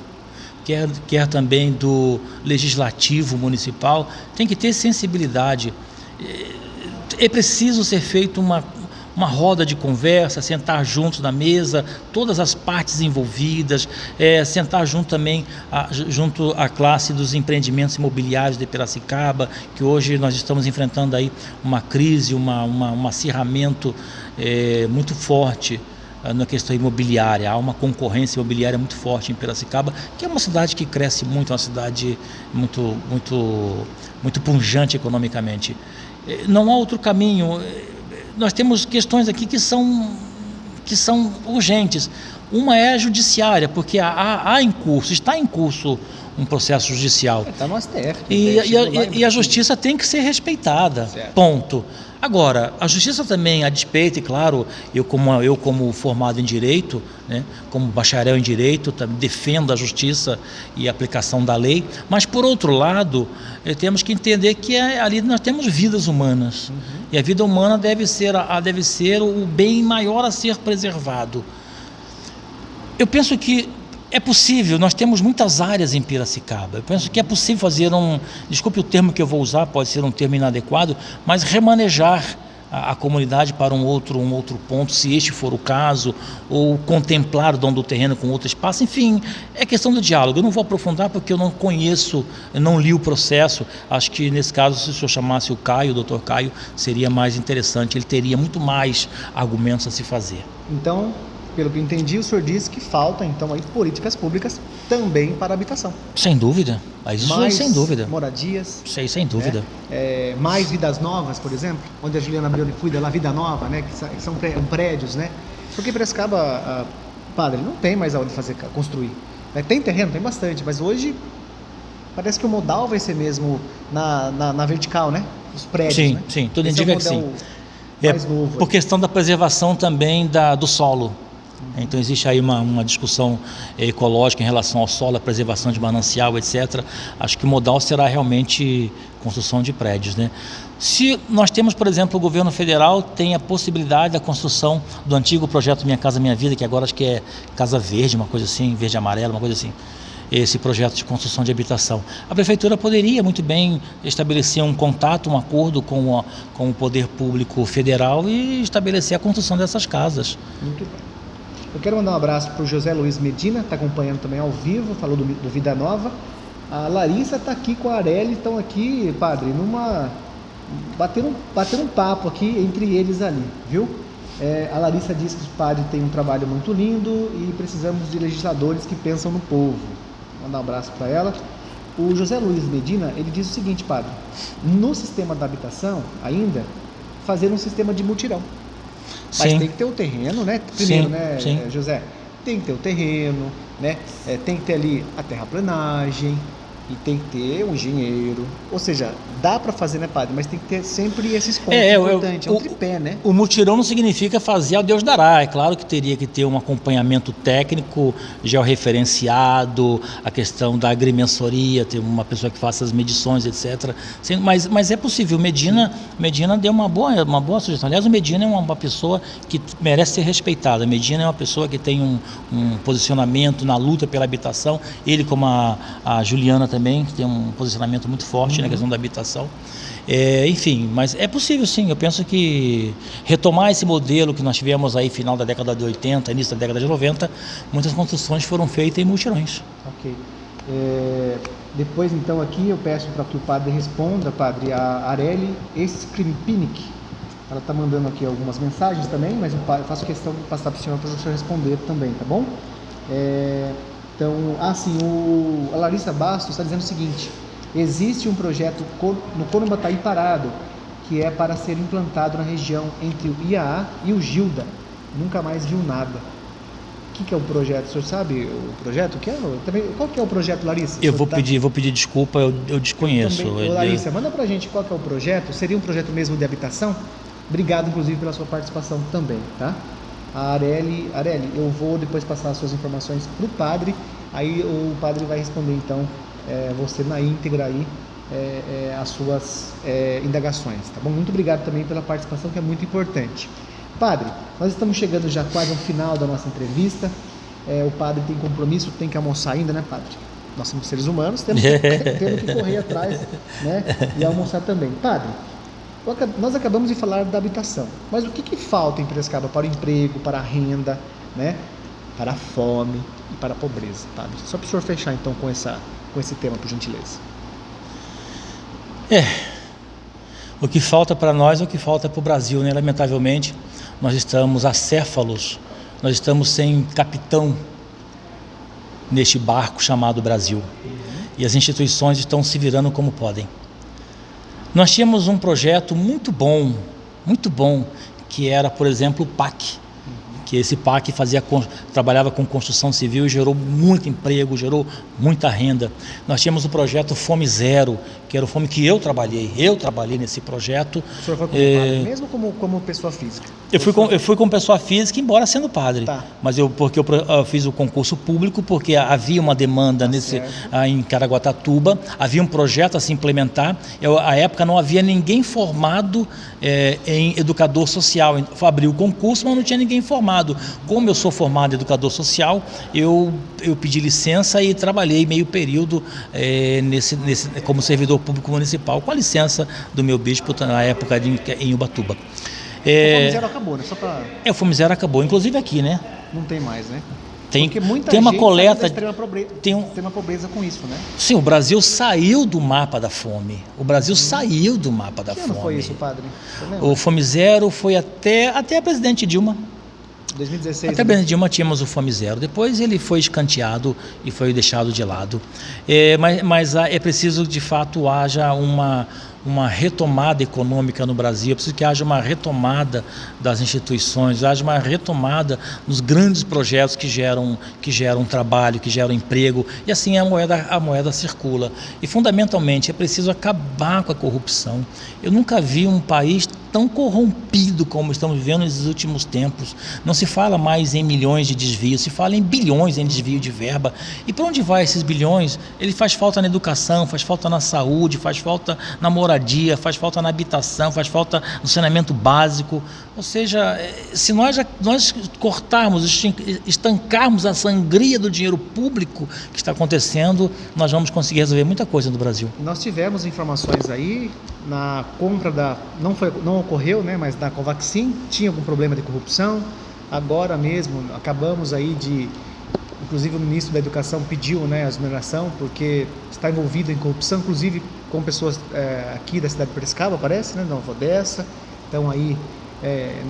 quer também do legislativo municipal, tem que ter sensibilidade. É preciso ser feita uma roda de conversa, sentar juntos na mesa, todas as partes envolvidas, sentar junto também, junto à classe dos empreendimentos imobiliários de Piracicaba, que hoje nós estamos enfrentando aí uma crise, um acirramento muito forte na questão imobiliária. Há uma concorrência imobiliária muito forte em Piracicaba, que é uma cidade que cresce muito, uma cidade muito pujante economicamente. Não há outro caminho. Nós temos questões aqui que são urgentes. Uma é a judiciária, porque está em curso um processo judicial. Está no STF. E a justiça tem que ser respeitada, certo. Ponto. Agora, a justiça também, a despeito, e claro, eu como formado em Direito, né, como bacharel em Direito, defendo a justiça e a aplicação da lei, mas por outro lado, temos que entender que ali nós temos vidas humanas, e a vida humana deve ser o bem maior a ser preservado. Eu penso que é possível, nós temos muitas áreas em Piracicaba, eu penso que é possível fazer desculpe o termo que eu vou usar, pode ser um termo inadequado, mas remanejar a comunidade para um outro ponto, se este for o caso, ou contemplar o dono do terreno com outro espaço, enfim, é questão do diálogo. Eu não vou aprofundar porque eu não conheço, eu não li o processo. Acho que nesse caso, se o senhor chamasse o Caio, o doutor Caio, seria mais interessante, ele teria muito mais argumentos a se fazer. Então, pelo que eu entendi, o senhor disse que falta, então, aí, políticas públicas também para a habitação. Sem dúvida. Isso mais sem dúvida. Moradias. Sem dúvida. Mais vidas novas, por exemplo, onde a Juliana Brioni cuida lá, Vida Nova, né? Que são prédios, né? Porque Piracicaba, padre, não tem mais aonde construir. Tem terreno, tem bastante, mas hoje parece que o modal vai ser mesmo na vertical, né? Os prédios, sim, né? Sim, tudo indica que sim. Mais novo. Por questão da preservação também do solo. Então existe aí uma discussão ecológica em relação ao solo, a preservação de manancial, etc. Acho que o modal será realmente construção de prédios, né? Se nós temos, por exemplo, o governo federal tem a possibilidade da construção do antigo projeto Minha Casa Minha Vida, que agora acho que é Casa Verde, uma coisa assim, verde e amarelo, uma coisa assim, esse projeto de construção de habitação. A prefeitura poderia muito bem estabelecer um contato, um acordo com o poder público federal e estabelecer a construção dessas casas. Muito bem. Eu quero mandar um abraço para o José Luiz Medina, está acompanhando também ao vivo, falou do Vida Nova. A Larissa está aqui com a Areli, estão aqui, padre, bater um papo aqui entre eles ali, viu? A Larissa diz que o padre tem um trabalho muito lindo e precisamos de legisladores que pensam no povo. Vou mandar um abraço para ela. O José Luiz Medina, ele diz o seguinte, padre, no sistema da habitação, ainda, fazer um sistema de mutirão. Mas Sim. tem que ter o terreno, né? Primeiro, Sim, né, sim. José? Tem que ter o terreno, né? Tem que ter ali a terraplanagem e tem que ter um engenheiro. Ou seja, dá para fazer, né, padre? Mas tem que ter sempre esses pontos importantes. É um tripé, né? O mutirão não significa fazer ao Deus dará. É claro que teria que ter um acompanhamento técnico georreferenciado, a questão da agrimensoria, ter uma pessoa que faça as medições, etc. Mas é possível. Medina deu uma boa sugestão. Aliás, o Medina é uma pessoa que merece ser respeitada. Medina é uma pessoa que tem um posicionamento na luta pela habitação. Ele, como a Juliana também, que tem um posicionamento muito forte na questão da habitação. Enfim, mas é possível sim. Eu penso que retomar esse modelo que nós tivemos aí final da década de 80, início da década de 90, muitas construções foram feitas em mutirões. Ok. Depois então aqui eu peço para que o padre responda, padre, a Areli Skrimpinic. Ela está mandando aqui algumas mensagens também, mas eu faço questão de passar para o senhor responder também, tá bom? Então, a Larissa Bastos está dizendo o seguinte: existe um projeto no Corumbataí parado, que é para ser implantado na região entre o IAA e o Gilda. Nunca mais viu nada. O que é o projeto? O senhor sabe o projeto? Qual que é o projeto, Larissa? Eu vou pedir desculpa, eu desconheço. Larissa, manda pra gente qual que é o projeto. Seria um projeto mesmo de habitação? Obrigado, inclusive, pela sua participação também, tá? A Areli, eu vou depois passar as suas informações para o padre, aí o padre vai responder então, você na íntegra aí, as suas indagações, tá bom? Muito obrigado também pela participação, que é muito importante. Padre, nós estamos chegando já quase ao final da nossa entrevista. O padre tem compromisso, tem que almoçar ainda, né, padre? Nós somos seres humanos, temos que correr atrás, né, e almoçar também. Padre, nós acabamos de falar da habitação, mas o que falta em Piracicaba para o emprego, para a renda, né, para a fome e para a pobreza, padre? Só para o senhor fechar então com esse tema, por gentileza. O que falta para nós é o que falta para o Brasil, né? Lamentavelmente, nós estamos acéfalos, nós estamos sem capitão neste barco chamado Brasil. E as instituições estão se virando como podem. Nós tínhamos um projeto muito bom, que era, por exemplo, o PAC, que esse PAC trabalhava com construção civil e gerou muito emprego, gerou muita renda. Nós tínhamos o projeto Fome Zero, que era o Fome que eu trabalhei nesse projeto. O senhor foi como padre, mesmo como pessoa física? Eu fui como pessoa física, embora sendo padre. Tá. Mas porque eu fiz o concurso público, porque havia uma demanda em Caraguatatuba, havia um projeto a se implementar. À época não havia ninguém formado em educador social. Abri o concurso, mas não tinha ninguém formado. Como eu sou formado em educador social, eu pedi licença e trabalhei meio período como servidor público municipal, com a licença do meu bispo na época em Ubatuba. O Fome Zero acabou, né? O Fome Zero acabou, inclusive aqui, né? Não tem mais, né? Porque muita tem uma gente coleta. Tem uma pobreza com isso, né? Sim, o Brasil saiu do mapa da fome. Saiu do mapa da fome. Que ano foi isso, padre? O Fome Zero foi até a presidente Dilma. 2016. Até a Dilma tínhamos o Fome Zero. Depois ele foi escanteado e foi deixado de lado. Mas é preciso, de fato, haja uma retomada econômica no Brasil. É preciso que haja uma retomada das instituições, haja uma retomada nos grandes projetos que geram trabalho, que geram emprego, e assim a moeda circula. E fundamentalmente é preciso acabar com a corrupção. Eu nunca vi um país tão corrompido como estamos vivendo nesses últimos tempos. Não se fala mais em milhões de desvios, se fala em bilhões em desvio de verba. E para onde vai esses bilhões? Ele faz falta na educação, faz falta na saúde, faz falta na moradia, faz falta na habitação, faz falta no saneamento básico. Ou seja, se nós cortarmos, estancarmos a sangria do dinheiro público que está acontecendo, nós vamos conseguir resolver muita coisa no Brasil. Nós tivemos informações aí na compra não ocorreu, né, mas na Covaxin tinha algum problema de corrupção. Agora mesmo acabamos aí de inclusive o ministro da Educação pediu, né, a exoneração, porque está envolvido em corrupção, inclusive com pessoas aqui da cidade de Piracicaba, parece, né, da Nova Odessa. Então aí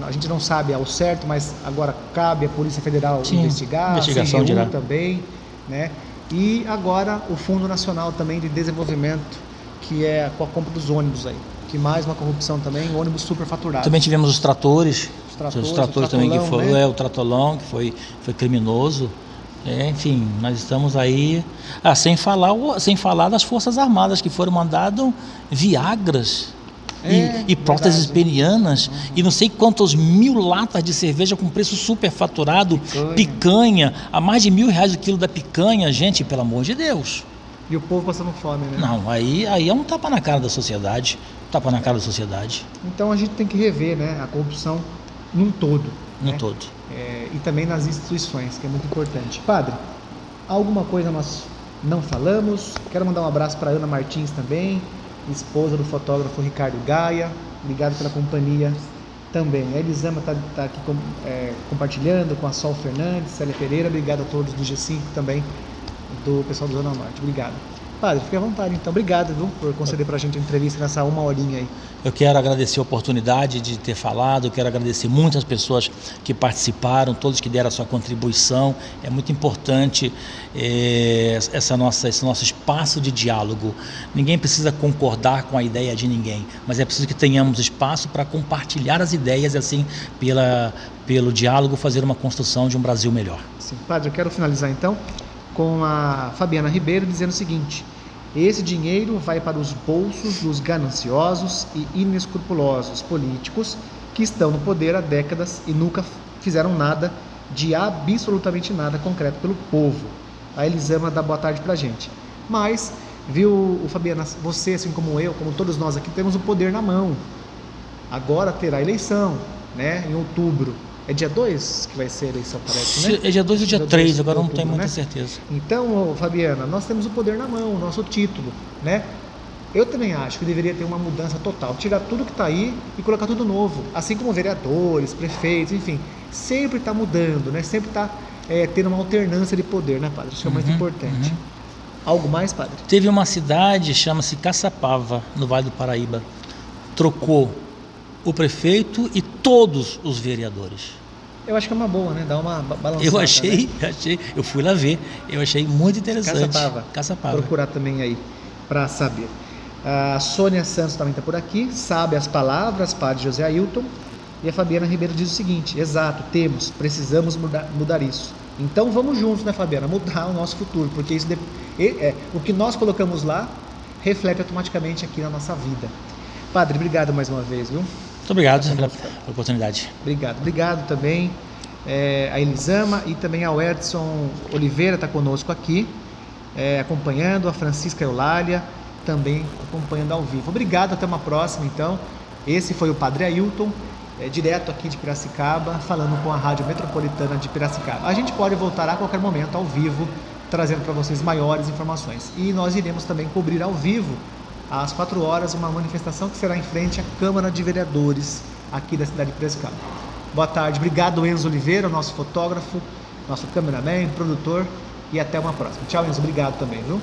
a gente não sabe ao certo, mas agora cabe à Polícia Federal investigar, investigação a CGU dirá também, né? E agora o Fundo Nacional também de Desenvolvimento, que é com a compra dos ônibus aí, que mais uma corrupção também, ônibus superfaturados. Também tivemos os tratores também, que foi, né? O tratolão, que foi criminoso. Enfim, nós estamos aí, sem falar das Forças Armadas, que foram mandados Viagras e próteses penianas, e não sei quantos 1000 latas de cerveja com preço superfaturado, picanha, a mais de R$1.000 o quilo da picanha, gente, pelo amor de Deus. E o povo passando fome, né? Não, aí é um tapa na cara da sociedade, Então a gente tem que rever, né, a corrupção num todo. todo. E também nas instituições, que é muito importante. Padre, alguma coisa nós não falamos? Quero mandar um abraço para Ana Martins também, esposa do fotógrafo Ricardo Gaia. Obrigado pela companhia também. A Elisama está aqui compartilhando com a Sol Fernandes, Célia Pereira. Obrigado a todos do G5 também, do pessoal do Zona Norte. Obrigado. Padre, fique à vontade, então. Obrigado, viu, por conceder para a gente a entrevista nessa 1 horinha aí. Eu quero agradecer a oportunidade de ter falado, eu quero agradecer muitas pessoas que participaram, todos que deram a sua contribuição. É muito importante esse nosso espaço de diálogo. Ninguém precisa concordar com a ideia de ninguém, mas é preciso que tenhamos espaço para compartilhar as ideias e assim, pelo diálogo, fazer uma construção de um Brasil melhor. Sim, Padre, eu quero finalizar então com a Fabiana Ribeiro dizendo o seguinte: esse dinheiro vai para os bolsos dos gananciosos e inescrupulosos políticos que estão no poder há décadas e nunca fizeram nada de absolutamente nada concreto pelo povo. A Elisama dá boa tarde pra gente. Mas, viu, Fabiana, você, assim como eu, como todos nós aqui, temos o poder na mão. Agora terá eleição, né, em outubro. É dia 2 que vai ser a eleição, parece, né? É dia 2 ou dia 3, agora não tenho muita certeza. Então, Fabiana, nós temos o poder na mão, o nosso título, né? Eu também acho que deveria ter uma mudança total, tirar tudo que está aí e colocar tudo novo, assim como vereadores, prefeitos, enfim, sempre está mudando, né? Sempre está tendo uma alternância de poder, né, Padre? Isso é muito importante. Algo mais, Padre? Teve uma cidade, chama-se Caçapava, no Vale do Paraíba, trocou o prefeito e todos os vereadores. Eu acho que é uma boa, né? Dá uma balançada. Eu achei, eu fui lá ver, eu achei muito interessante. Caçapava. Procurar também aí para saber. A Sônia Santos também está por aqui, sabe as palavras, Padre José Ailton. E a Fabiana Ribeiro diz o seguinte: exato, precisamos mudar isso. Então vamos juntos, né, Fabiana? Mudar o nosso futuro, porque isso o que nós colocamos lá reflete automaticamente aqui na nossa vida. Padre, obrigado mais uma vez, viu? Muito obrigado pela oportunidade. Obrigado também a Elisama e também ao Edson Oliveira está conosco aqui, acompanhando, a Francisca Eulália também acompanhando ao vivo. Obrigado, até uma próxima então. Esse foi o Padre Ailton, direto aqui de Piracicaba, falando com a Rádio Metropolitana de Piracicaba. A gente pode voltar a qualquer momento ao vivo, trazendo para vocês maiores informações. E nós iremos também cobrir ao vivo, às 4 horas, uma manifestação que será em frente à Câmara de Vereadores aqui da cidade de Piracicaba. Boa tarde, obrigado Enzo Oliveira, nosso fotógrafo, nosso cameraman, produtor, e até uma próxima. Tchau, Enzo, obrigado também, viu?